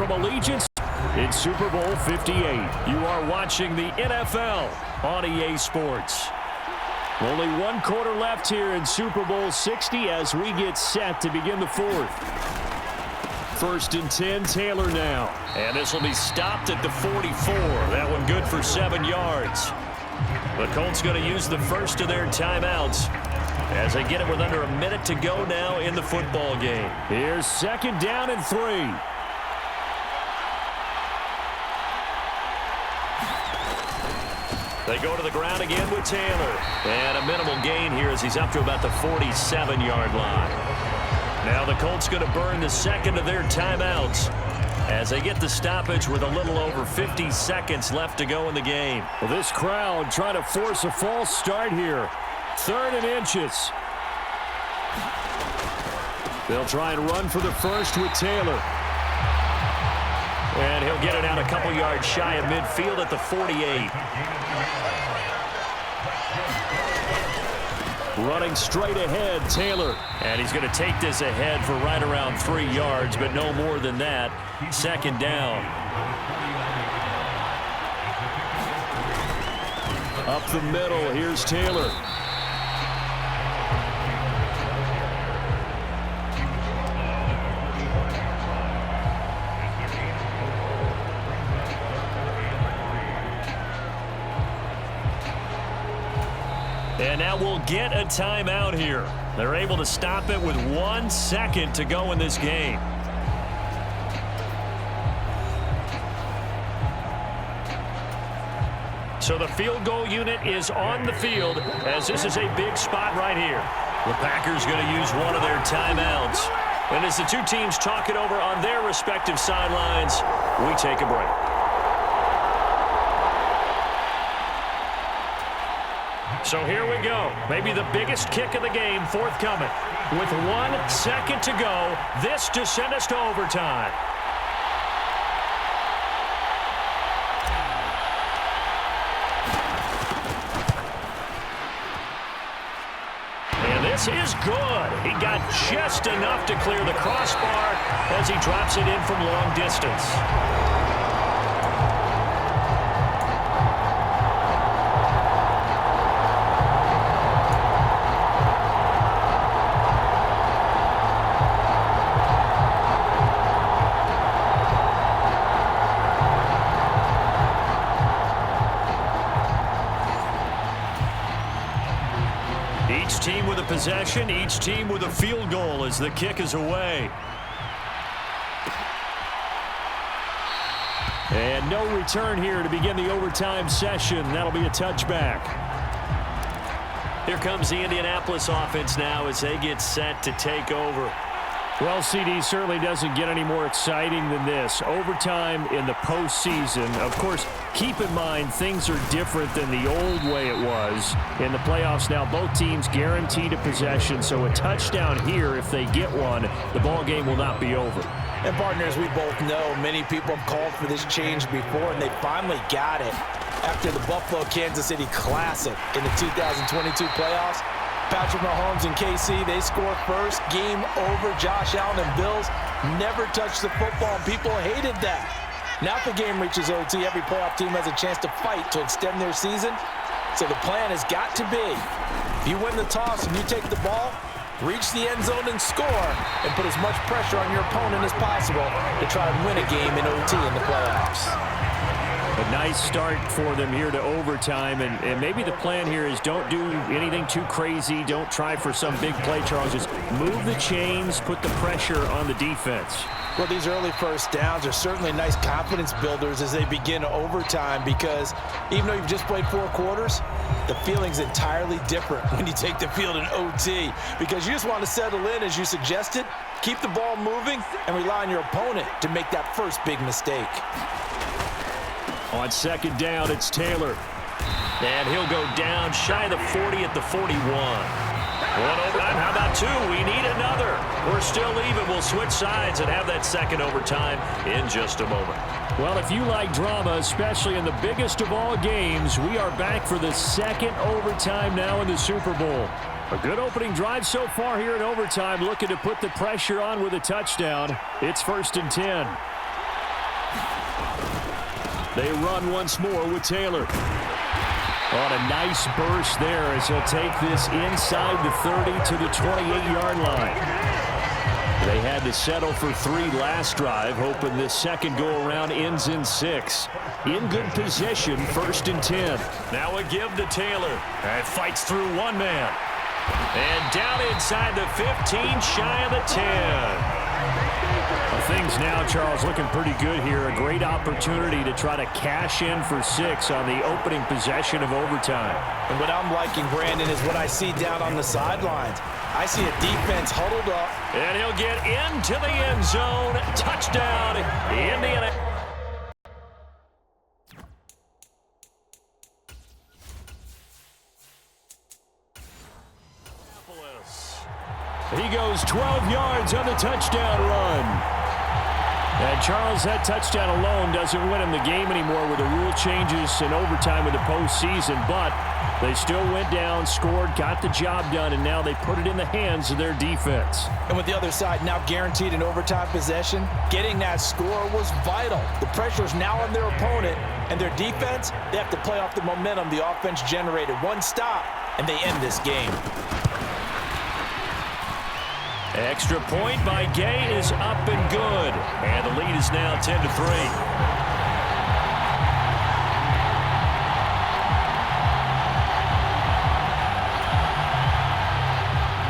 from Allegiance in Super Bowl 58. You are watching the NFL on EA Sports. Only one quarter left here in Super Bowl 60 as we get set to begin the fourth. 1st and 10, Taylor now. And this will be stopped at the 44. That one good for 7 yards. The Colts going to use the first of their timeouts as they get it with under a minute to go now in the football game. Here's 2nd down and 3. They go to the ground again with Taylor. And a minimal gain here as he's up to about the 47-yard line. Now the Colts going to burn the second of their timeouts as they get the stoppage with a little over 50 seconds left to go in the game. Well, this crowd trying to force a false start here. 3rd and inches. They'll try and run for the first with Taylor. And he'll get it out a couple yards shy of midfield at the 48. Running straight ahead, Taylor. And he's going to take this ahead for right around 3 yards, but no more than that. 2nd down. Up the middle, here's Taylor. And now we'll get a timeout here. They're able to stop it with 1 second to go in this game. So the field goal unit is on the field as this is a big spot right here. The Packers going to use one of their timeouts. And as the two teams talk it over on their respective sidelines, we take a break. So here we go. Maybe the biggest kick of the game forthcoming. With 1 second to go, this to send us to overtime. And this is good. He got just enough to clear the crossbar as he drops it in from long distance. Possession, each team with a field goal as the kick is away. And no return here to begin the overtime session. That'll be a touchback. Here comes the Indianapolis offense now as they get set to take over. Well, CD, certainly doesn't get any more exciting than this. Overtime in the postseason. Of course, keep in mind things are different than the old way it was. In the playoffs now, both teams guaranteed a possession, so a touchdown here, if they get one, the ball game will not be over. And partners, we both know many people have called for this change before, and they finally got it. After the Buffalo-Kansas City Classic in the 2022 playoffs, Patrick Mahomes and KC, they score first. Game over. Josh Allen and Bills never touched the football. People hated that. Now if the game reaches OT, every playoff team has a chance to fight to extend their season. So the plan has got to be, if you win the toss and you take the ball, reach the end zone and score, and put as much pressure on your opponent as possible to try and win a game in OT in the playoffs. A nice start for them here to overtime, and maybe the plan here is don't do anything too crazy. Don't try for some big play, Charles. Just move the chains, put the pressure on the defense. Well, these early first downs are certainly nice confidence builders as they begin overtime, because even though you've just played 4 quarters, the feeling's entirely different when you take the field in OT, because you just want to settle in, as you suggested, keep the ball moving, and rely on your opponent to make that first big mistake. On 2nd down, it's Taylor. And he'll go down shy of the 40 at the 41. One overtime. How about 2? We need another. We're still even. We'll switch sides and have that second overtime in just a moment. Well, if you like drama, especially in the biggest of all games, we are back for the second overtime now in the Super Bowl. A good opening drive so far here in overtime, looking to put the pressure on with a touchdown. It's 1st and 10. They run once more with Taylor. On a nice burst there as he'll take this inside the 30 to the 28-yard line. They had to settle for 3 last drive, hoping this second go-around ends in 6. In good possession, 1st and 10. Now a give to Taylor. And fights through one man. And down inside the 15, shy of the 10. Things now, Charles, looking pretty good here. A great opportunity to try to cash in for 6 on the opening possession of overtime. And what I'm liking, Brandon, is what I see down on the sidelines. I see a defense huddled up. And he'll get into the end zone. Touchdown, Indiana. He goes 12 yards on the touchdown run. And Charles, that touchdown alone doesn't win him the game anymore with the rule changes and overtime in the postseason, but they still went down, scored, got the job done, and now they put it in the hands of their defense. And with the other side now guaranteed an overtime possession, getting that score was vital. The pressure is now on their opponent, and their defense, they have to play off the momentum the offense generated. One stop, and they end this game. Extra point by Gay is up and good. And the lead is now 10-3.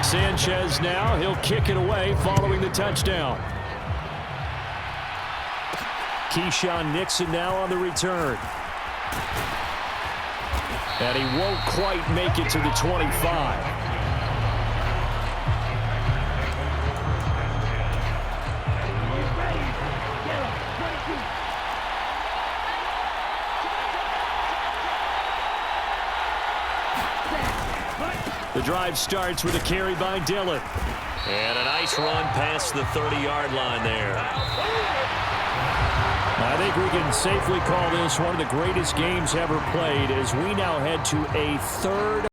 Sanchez now, he'll kick it away following the touchdown. Keyshawn Nixon now on the return. And he won't quite make it to the 25. The drive starts with a carry by Dillon. And a nice run past the 30-yard line there. I think we can safely call this one of the greatest games ever played as we now head to a third